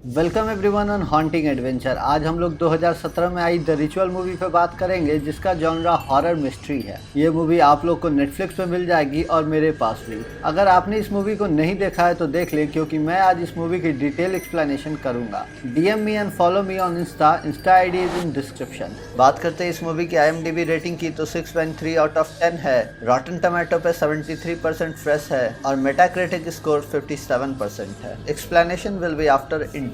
Welcome everyone on haunting adventure. आज हम लोग 2017 में आई द रिचुअल मूवी पे बात करेंगे, जिसका जॉनरा हॉरर मिस्ट्री है। ये मूवी आप लोग को नेटफ्लिक्स पे मिल जाएगी और मेरे पास भी। अगर आपने इस मूवी को नहीं देखा है तो देख ले, क्योंकि मैं आज इस मूवी की डिटेल एक्सप्लेनेशन करूंगा। DM me and follow me on Insta ID is in description. बात करते हैं इस मूवी की IMDb रेटिंग की तो 6.3 आउट ऑफ 10 है। रॉटन टोमेटो पे 73% फ्रेश है और मेटाक्रिटिक स्कोर 57% है। Explanation will be after intro.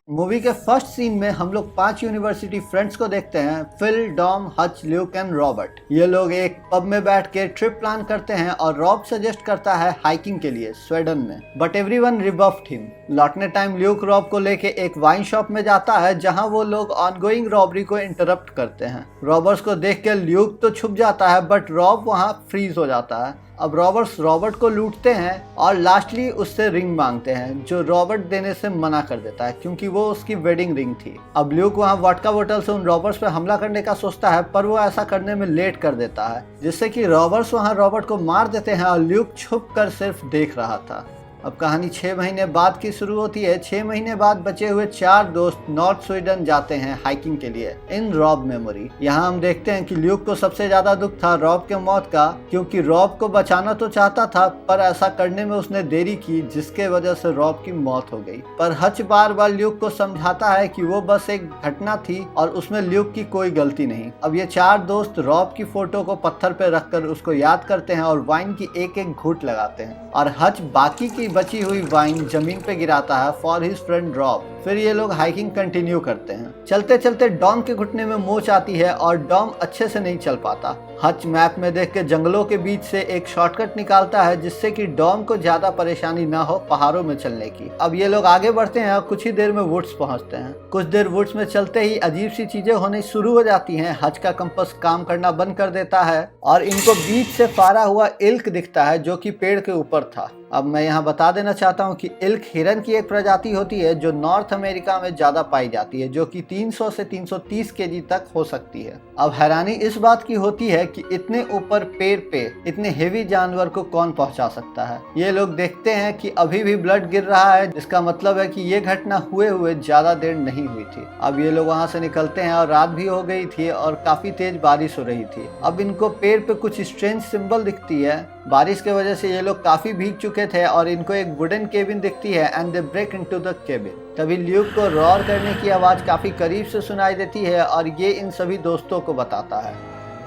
Movie के फर्स्ट सीन में हम लोग 5 यूनिवर्सिटी फ्रेंड्स को देखते हैं, Phil, Dom, Hutch, Luke and Robert. ये लोग एक पब में बैठ के ट्रिप प्लान करते हैं और रॉब सजेस्ट करता है हाइकिंग के लिए स्वीडन में, बट एवरीवन रिबफ्ड हिम। लौटने टाइम ल्यूक रॉब को लेके एक वाइन शॉप में जाता है, जहां वो लोग ऑनगोइंग रॉबरी को इंटरप्ट करते हैं। रॉबर्ट्स को देख के ल्यूक तो छुप जाता है, बट रॉब वहां फ्रीज हो जाता है। अब रॉबर्ट्स रॉबर्ट को लूटते हैं और लास्टली उससे रिंग मांगते हैं, जो रॉबर्ट देने से मना कर देता है क्योंकि वो उसकी वेडिंग रिंग थी। अब ल्यूक वहाँ वोडका बोतल से उन रॉबर्ट्स पे हमला करने का सोचता है, पर वो ऐसा करने में लेट कर देता है, जिससे कि रॉबर्ट्स वहाँ रॉबर्ट को मार देते हैं और ल्यूक छुप कर सिर्फ देख रहा था। अब कहानी 6 महीने बाद की शुरू होती है। 6 महीने बाद बचे हुए 4 दोस्त नॉर्थ स्वीडन जाते हैं हाइकिंग के लिए इन रॉब मेमोरी। यहाँ हम देखते हैं कि ल्यूक को सबसे ज्यादा दुख था रॉब के मौत का, क्योंकि रॉब को बचाना तो चाहता था, पर ऐसा करने में उसने देरी की, जिसके वजह से रॉब की मौत हो गई। पर हच बार बार ल्यूक को समझाता है कि वो बस एक घटना थी और उसमें ल्यूक की कोई गलती नहीं। अब ये 4 दोस्त रॉब की फोटो को पत्थर पे रखकर उसको याद करते हैं और वाइन की एक एक घूंट लगाते हैं, और हच बाकी की बची हुई वाइन जमीन पे गिराता है फॉर हिज फ्रेंड रॉब। फिर ये लोग हाइकिंग कंटिन्यू करते हैं। चलते चलते डॉम के घुटने में मोच आती है और डॉम अच्छे से नहीं चल पाता। हच मैप में देख के जंगलों के बीच से एक शॉर्टकट निकालता है, जिससे कि डॉम को ज्यादा परेशानी ना हो पहाड़ों में चलने की। अब ये लोग आगे बढ़ते हैं और कुछ ही देर में वुड्स पहुंचते हैं। कुछ देर वुड्स में चलते ही अजीब सी चीजें होने शुरू हो जाती हैं। हच का कंपास काम करना बंद कर देता है और इनको बीच से फाड़ा हुआ इल्क दिखता है, जो कि पेड़ के ऊपर था। अब मैं यहाँ बता देना चाहता हूँ कि इल्क हिरन की एक प्रजाति होती है जो नॉर्थ अमेरिका में ज्यादा पाई जाती है, जो कि 300 से 330 kg तक हो सकती है। अब हैरानी इस बात की होती है कि इतने ऊपर पेड़ पे इतने हेवी जानवर को कौन पहुंचा सकता है। ये लोग देखते हैं कि अभी भी ब्लड गिर रहा है, जिसका मतलब है कि ये घटना हुए ज्यादा देर नहीं हुई थी। अब ये लोग वहां से निकलते हैं और रात भी हो गई थी और काफी तेज बारिश हो रही थी। अब इनको पेड़ पे कुछ स्ट्रेंज सिंबल दिखती है। बारिश के वजह से ये लोग काफी भीग चुके थे और इनको एक वुडन केबिन दिखती है and they break into the cabin. तभी ल्यूक को रॉर करने की आवाज काफी करीब से सुनाई देती है और ये इन सभी दोस्तों को बताता है,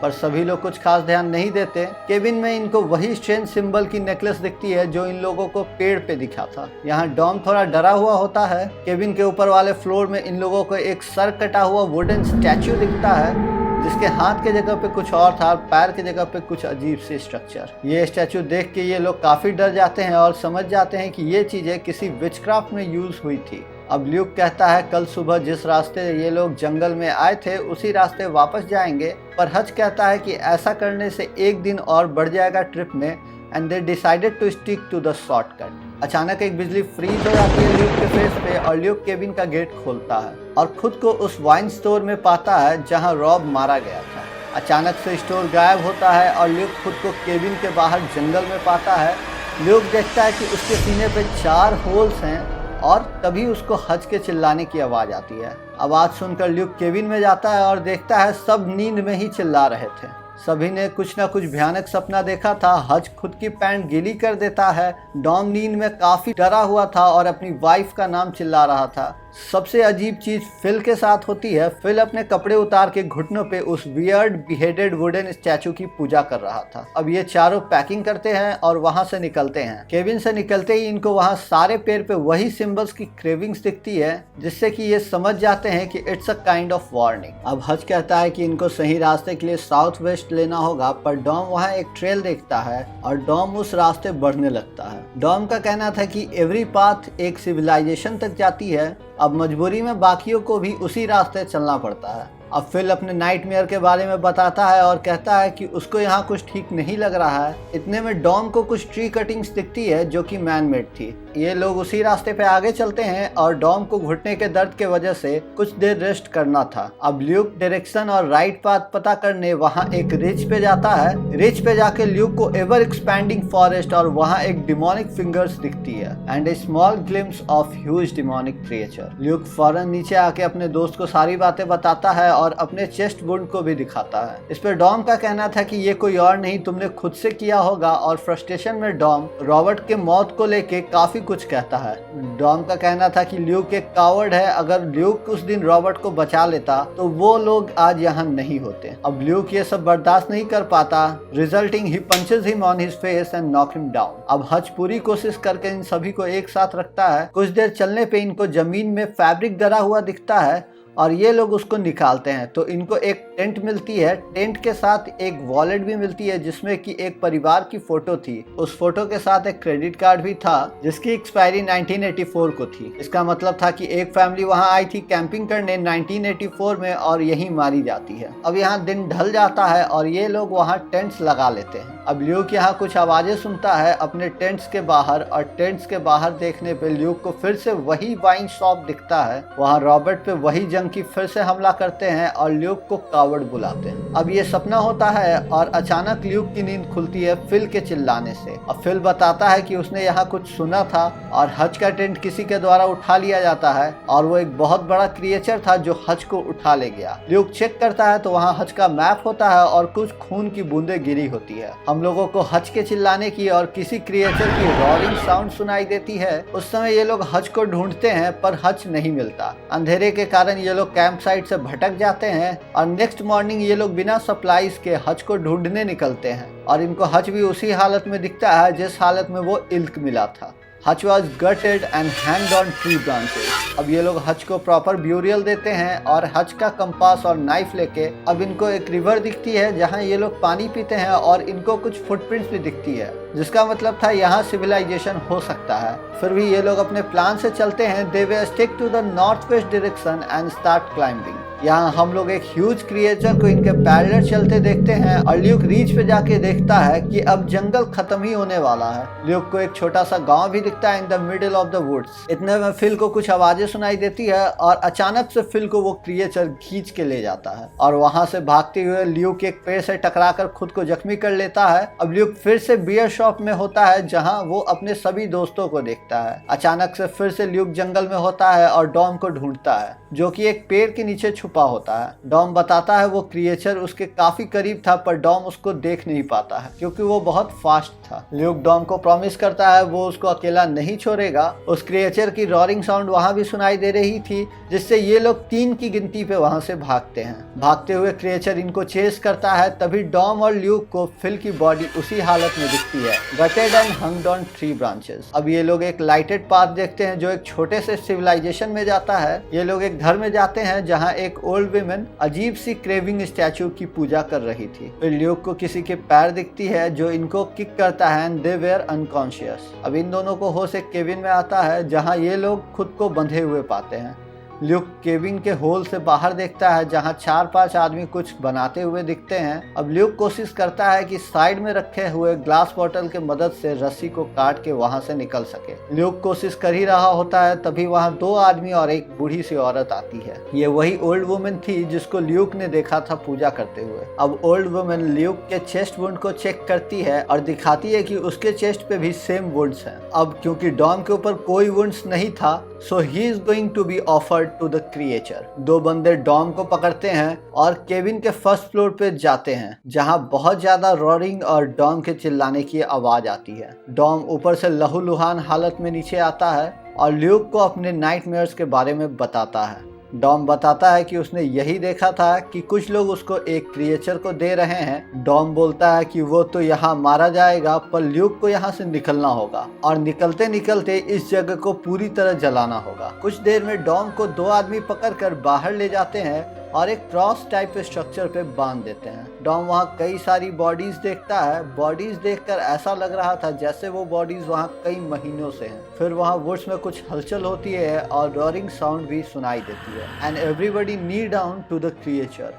पर सभी लोग कुछ खास ध्यान नहीं देते। केबिन में इनको वही स्ट्रेंज सिंबल की नेकलेस दिखती है जो इन लोगों को पेड़ पे दिखा था। यहाँ डॉम थोड़ा डरा हुआ होता है। केबिन के ऊपर वाले फ्लोर में इन लोगों को एक सर कटा हुआ वुडन स्टैचू दिखता है, जिसके हाथ के जगह पे कुछ और था और पैर के जगह पे कुछ अजीब से स्ट्रक्चर। ये स्टैचू देख के ये लोग काफी डर जाते हैं और समझ जाते हैं कि ये चीजें किसी विचक्राफ्ट में यूज हुई थी। अब ल्यूक कहता है कल सुबह जिस रास्ते ये लोग जंगल में आए थे उसी रास्ते वापस जाएंगे, पर हच कहता है कि ऐसा करने से एक दिन और बढ़ जाएगा ट्रिप में, and they decided to stick to the shortcut. अचानक एक बिजली फ्रीज हो जाती है ल्यूक के फेस पे और ल्यूक केबिन का गेट खोलता है और खुद को उस वाइन स्टोर में पाता है जहां रॉब मारा गया था। अचानक से स्टोर गायब होता है और ल्यूक खुद को केबिन के बाहर जंगल में पाता है। ल्यूक देखता है कि उसके सीने पे 4 होल्स हैं और तभी उसको हच के चिल्लाने की आवाज आती है। आवाज सुनकर ल्यूक केबिन में जाता है और देखता है सब नींद में ही चिल्ला रहे थे। सभी ने कुछ ना कुछ भयानक सपना देखा था। हच खुद की पैंट गीली कर देता है। डॉम नींद में काफी डरा हुआ था और अपनी वाइफ का नाम चिल्ला रहा था। सबसे अजीब चीज फिल के साथ होती है। फिल अपने कपड़े उतार के घुटनों पे उस वियर्ड बिहेडेड वुडन स्टैचू की पूजा कर रहा था। अब ये चारों पैकिंग करते हैं और वहां से निकलते हैं। केबिन से निकलते ही इनको वहां सारे पेड़ पे वही सिंबल्स की क्रेविंग्स दिखती है, जिससे कि ये समझ जाते हैं कि it's a kind of warning. अब हच कहता है कि इनको सही रास्ते के लिए साउथ वेस्ट लेना होगा, पर डॉम वहाँ एक ट्रेल देखता है और डॉम उस रास्ते बढ़ने लगता है। डॉम का कहना था कि एवरी पाथ एक सिविलाइजेशन तक जाती है। अब मजबूरी में बाकियों को भी उसी रास्ते चलना पड़ता है। अब फिल अपने नाइटमेयर के बारे में बताता है और कहता है कि उसको यहाँ कुछ ठीक नहीं लग रहा है। इतने में डॉम को कुछ ट्री कटिंग्स दिखती है जो कि मैन मेड थी। ये लोग उसी रास्ते पे आगे चलते हैं और डॉम को घुटने के दर्द के वजह से कुछ देर रेस्ट करना था। अब ल्यूक डायरेक्शन और राइट पाथ पता करने वहाँ एक रिच पे जाता है। रिच पे जाके ल्यूक को एवर एक्सपैंडिंग फॉरेस्ट और वहाँ एक डिमोनिक फिंगर्स दिखती है and A small glimpse of huge demonic creature. Luke फौरन नीचे आके अपने दोस्त को सारी बातें बताता है और अपने चेस्ट वुंड को भी दिखाता है। इस पर डॉम का कहना था कि ये कोई और नहीं, तुमने खुद से किया होगा, और फ्रस्ट्रेशन में डॉम रॉबर्ट के मौत को लेके काफी कुछ कहता है। डॉम का कहना था कि ल्यूक एक कावर्ड है, अगर ल्यूक उस दिन रॉबर्ट को बचा लेता तो वो लोग आज यहाँ नहीं होते। अब ल्यूक ये सब बर्दाश्त नहीं कर पाता, resulting he punches him on his face and knock him down. अब हच पूरी कोशिश करके इन सभी को एक साथ रखता है। कुछ देर चलने पे इनको जमीन में फैब्रिक डरा हुआ दिखता है और ये लोग उसको निकालते हैं तो इनको एक टेंट मिलती है। टेंट के साथ एक वॉलेट भी मिलती है जिसमें कि एक परिवार की फोटो थी। उस फोटो के साथ एक क्रेडिट कार्ड भी था जिसकी एक्सपायरी 1984 को थी। इसका मतलब था कि एक फैमिली वहां आई थी कैंपिंग करने 1984 में और यहीं मारी जाती है। अब यहाँ दिन ढल जाता है और ये लोग वहाँ टेंट्स लगा लेते हैं। अब ल्यूक यहाँ कुछ आवाजें सुनता है अपने टेंट्स के बाहर और टेंट्स के बाहर देखने पे ल्यूक को फिर से वही वाइन शॉप दिखता है। वहाँ रॉबर्ट पे वही जंकी फिर से हमला करते हैं और ल्यूक को कावर्ड बुलाते हैं। अब ये सपना होता है और अचानक ल्यूक की नींद खुलती है फिल के चिल्लाने से। अब फिल बताता है कि उसने यहाँ कुछ सुना था और हच का टेंट किसी के द्वारा उठा लिया जाता है और वो एक बहुत बड़ा क्रिएचर था जो हच को उठा ले गया। ल्यूक चेक करता है तो वहाँ हच का मैप होता है और कुछ खून की बूंदें गिरी होती है। हम लोगों को हच के चिल्लाने की और किसी क्रिएचर की रॉरिंग साउंड सुनाई देती है। उस समय ये लोग हच को ढूंढते हैं पर हच नहीं मिलता। अंधेरे के कारण ये लोग कैंप साइट से भटक जाते हैं और नेक्स्ट मॉर्निंग ये लोग बिना सप्लाईज के हच को ढूंढने निकलते हैं और इनको हच भी उसी हालत में दिखता है जिस हालत में वो इल्क मिला था। Hutch was gated and hanged on tree branches. अब ये लोग हच को प्रॉपर ब्यूरियल देते हैं और हच का कंपास और नाइफ लेके अब इनको एक रिवर दिखती है जहाँ ये लोग पानी पीते हैं और इनको कुछ फुटप्रिंट्स भी दिखती है जिसका मतलब था यहाँ सिविलाइजेशन हो सकता है। फिर भी ये लोग अपने प्लान से चलते हैं। They will stick to the north west direction and start climbing. यहाँ हम लोग एक ह्यूज क्रिएचर को इनके पैरेलल चलते देखते हैं और ल्यूक रीच पे जाके देखता है कि अब जंगल खत्म ही होने वाला है। ल्यूक को एक छोटा सा गांव भी दिखता है in the middle of the woods. इतने में फिल को कुछ आवाजें सुनाई देती है और अचानक से फिल को वो क्रिएचर खींच के ले जाता है और वहां से भागते हुए ल्यूक एक पेड़ से टकराकर खुद को जख्मी कर लेता है। अब ल्यूक फिर से बियर शॉप में होता है जहाँ वो अपने सभी दोस्तों को देखता है। अचानक से फिर से ल्यूक जंगल में होता है और डॉम को ढूंढता है जो कि एक पेड़ के नीचे छुपा होता है। डॉम बताता है वो क्रिएचर उसके काफी करीब था पर डॉम उसको देख नहीं पाता है क्योंकि वो बहुत फास्ट था। ल्यूक डॉम को प्रॉमिस करता है वो उसको अकेला नहीं छोड़ेगा। उस क्रिएचर की रॉरिंग साउंड वहां भी सुनाई दे रही थी जिससे ये लोग 3 की गिनती पे वहां से भागते हैं। भागते हुए क्रिएचर इनको चेस करता है। तभी डॉम और ल्यूक को फिल की बॉडी उसी हालत में दिखती है, gutted and hanged on tree branches. अब ये लोग एक लाइटेड पाथ देखते हैं जो एक छोटे से सिविलाइजेशन में जाता है। ये लोग एक घर में जाते हैं जहाँ एक ओल्ड विमेन अजीब सी क्रेविंग स्टैचू की पूजा कर रही थी। फिर ल्यूक को किसी के पैर दिखती है जो इनको किक करता है एंड दे वेयर अनकॉन्शियस। अब इन दोनों को होश एक केबिन में आता है जहाँ ये लोग खुद को बंधे हुए पाते हैं। ल्यूक केबिन के होल से बाहर देखता है जहां 4-5 आदमी कुछ बनाते हुए दिखते हैं। अब ल्यूक कोशिश करता है कि साइड में रखे हुए ग्लास बॉटल के मदद से रस्सी को काट के वहां से निकल सके। ल्यूक कोशिश कर ही रहा होता है तभी वहां 2 आदमी और एक बूढ़ी सी औरत आती है। ये वही ओल्ड वुमेन थी जिसको ल्यूक ने देखा था पूजा करते हुए। अब ओल्ड वुमेन ल्यूक के चेस्ट वुंड को चेक करती है और दिखाती है कि उसके चेस्ट पे भी सेम वुंड्स हैं। अब क्योंकि डॉम के ऊपर कोई वुंड्स नहीं था so he is going to be offered to the creature. 2 बंदे डॉम को पकड़ते हैं और केबिन के फर्स्ट फ्लोर पे जाते हैं जहां बहुत ज्यादा रॉरिंग और डॉम के चिल्लाने की आवाज आती है। डॉम ऊपर से लहूलुहान हालत में नीचे आता है और ल्यूक को अपने नाइटमेयर्स के बारे में बताता है। डॉम बताता है कि उसने यही देखा था कि कुछ लोग उसको एक क्रिएचर को दे रहे हैं। डॉम बोलता है कि वो तो यहाँ मारा जाएगा पर ल्यूक को यहाँ से निकलना होगा और निकलते निकलते इस जगह को पूरी तरह जलाना होगा। कुछ देर में डॉम को 2 आदमी पकड़कर बाहर ले जाते हैं और एक क्रॉस टाइप के स्ट्रक्चर पे बांध देते हैं। डॉम वहाँ कई सारी बॉडीज देखता है। बॉडीज देखकर ऐसा लग रहा था जैसे वो बॉडीज वहाँ कई महीनों से हैं। फिर वहाँ वुड्स में कुछ हलचल होती है और रॉरिंग साउंड भी सुनाई देती है and everybody knee down to the creature.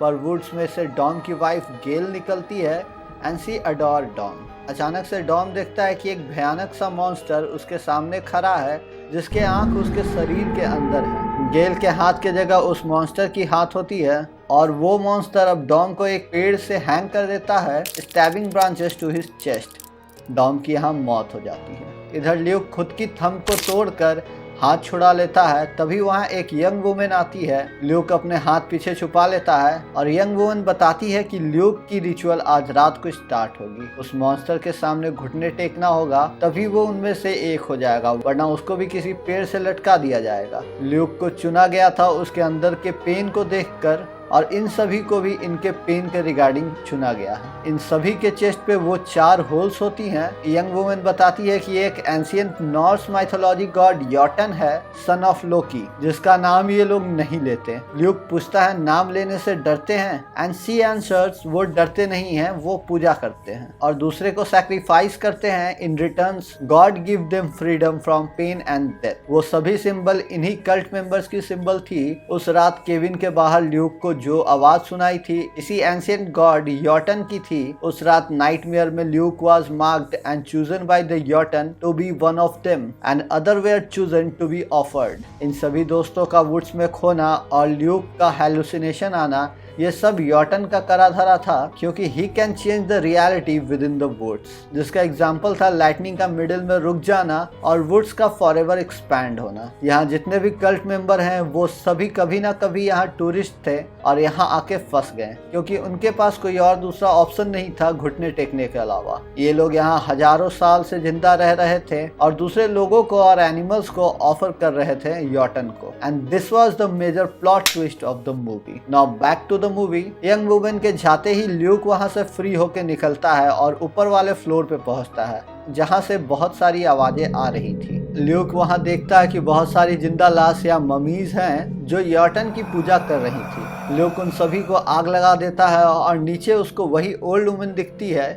पर वुड्स में से डॉम की वाइफ गेल निकलती है एंड शी अडोर डॉम। अचानक से डॉम देखता है कि एक भयानक सा मॉन्स्टर उसके सामने खड़ा है जिसके आंख उसके शरीर के अंदर है। गेल के हाथ के जगह उस मॉन्स्टर की हाथ होती है और वो मॉन्स्टर अब डॉम को एक पेड़ से हैंग कर देता है, stabbing branches to his chest. Dom की यहाँ मौत हो जाती है। इधर ल्यूक खुद की थंब को तोड़कर हाथ छुड़ा लेता है। तभी वहाँ एक यंग वुमेन आती है। ल्यूक अपने हाथ पीछे छुपा लेता है और यंग वुमेन बताती है कि ल्यूक की रिचुअल आज रात को स्टार्ट होगी। उस मॉन्स्टर के सामने घुटने टेकना होगा, तभी वो उनमें से एक हो जाएगा, वरना उसको भी किसी पेड़ से लटका दिया जाएगा। ल्यूक को चुना गया था उसके अंदर के पेन को देखकर, और इन सभी को भी इनके पेन के रिगार्डिंग चुना गया है। इन सभी के चेस्ट पे वो 4 होल्स होती हैं। यंग वुमेन बताती है कि एक एंशिएंट नॉर्स माइथोलॉजी गॉड योटन है, सन ऑफ लोकी, जिसका नाम ये लोग नहीं लेते। ल्यूक पूछता है नाम लेने से डरते हैं, एंड शी आंसर्स वो डरते नहीं हैं, वो पूजा करते हैं और दूसरे को सैक्रिफाइस करते हैं। In returns God give them freedom from pain and death. वो सभी सिंबल इन्हीं कल्ट मेंबर्स की सिंबल थी। उस रात केविन के बाहर ल्यूक को जो आवाज सुनाई थी इसी एंशिएंट गॉड योटन की थी। उस रात नाइटमेयर में Luke was marked and chosen by the Jotun to be one of them and other were chosen to be offered. इन सभी दोस्तों का वुड्स में खोना और ल्यूक का हेलुसिनेशन आना, ये सब योटन का करा धरा था, क्योंकि he can change the reality within the woods, जिसका एग्जाम्पल था लाइटनिंग का मिडिल में रुक जाना और वुड्स का फॉरएवर एक्सपैंड होना। यहाँ जितने भी कल्ट मेंबर हैं वो सभी कभी ना कभी यहाँ टूरिस्ट थे और यहाँ आके फंस गए, क्योंकि उनके पास कोई और दूसरा ऑप्शन नहीं था घुटने टेकने के अलावा। ये लोग यहाँ हजारों साल से जिंदा रह रहे थे और दूसरे लोगों को और एनिमल्स को ऑफर कर रहे थे योटन को। And this was the major plot twist of the movie. Now back to the movie. Young women के जाते ही ल्यूक वहां से फ्री होके निकलता है और ऊपर वाले फ्लोर पे पहुंचता है, जहां से बहुत सारी आवाजें आ रही थी। ल्यूक वहां देखता है कि बहुत सारी जिंदा लाश या ममीज हैं जो योटन की पूजा कर रही थी। ल्यूक उन सभी को आग लगा देता है और नीचे उसको वही ओल्ड वुमेन दिखती है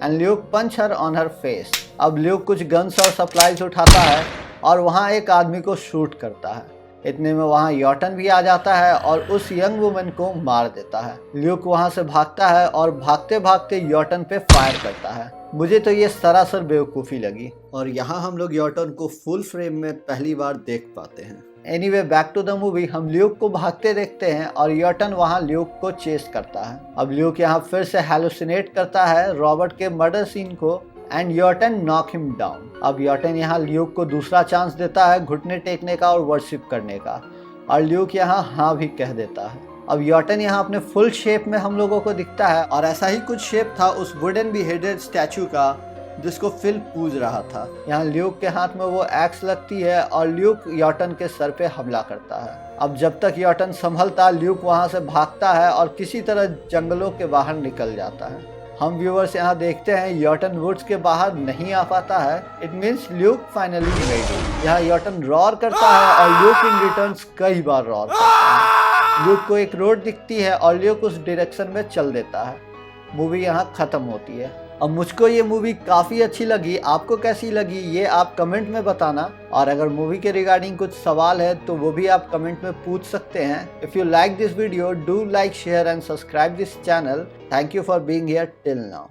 and Luke punch her on her face. अब ल्यूक कुछ गन्स और सप्लाईज उठाता है और वहां एक आदमी को शूट करता है। इतने में वहां योटन भी आ जाता है और उस यंग वुमेन को मार देता है। ल्यूक वहां से भागता है और भागते भागते योटन पे फायर करता है। मुझे तो ये सरासर बेवकूफ़ी लगी और यहाँ हम लोग योटन को फुल फ्रेम में पहली बार देख पाते हैं। Anyway back to the movie. हम ल्यूक को भागते देखते हैं और योटन वहाँ ल्यूक को चेस करता है। अब ल्यूक यहाँ फिर से हेलुसिनेट करता है रॉबर्ट के मर्डर सीन को एंड योटन नॉक हिम डाउन। अब योटन यहाँ ल्यूक को दूसरा चांस देता है घुटने टेकने का और वर्शिप करने का, और ल्यूक यहाँ हाँ भी कह देता है। अब योटन यहाँ अपने फुल शेप में हम लोगों को दिखता है और ऐसा ही कुछ शेप था उस वुडन बिहेडेड स्टैचू का जिसको फिल पूज रहा था। यहाँ ल्यूक के हाथ में वो एक्स लगती है और ल्यूक योटन के सर पे हमला करता है। अब जब तक योटन संभलता ल्यूक वहाँ से भागता है और किसी तरह जंगलों के बाहर निकल जाता है। हम व्यूअर्स यहाँ देखते हैं योटन वुड्स के बाहर नहीं आ पाता है। It means Luke finally made it. यहाँ योटन रॉर करता है और ल्यूक इन रिटर्न्स कई बार रॉर करता है। ल्यूक को एक रोड दिखती है और ल्यूक उस डायरेक्शन में चल देता है। मूवी यहाँ खत्म होती है। अब मुझको ये मूवी काफ़ी अच्छी लगी। आपको कैसी लगी ये आप कमेंट में बताना, और अगर मूवी के रिगार्डिंग कुछ सवाल है तो वो भी आप कमेंट में पूछ सकते हैं। If you like this video do like share and subscribe this channel. Thank you for being here till now.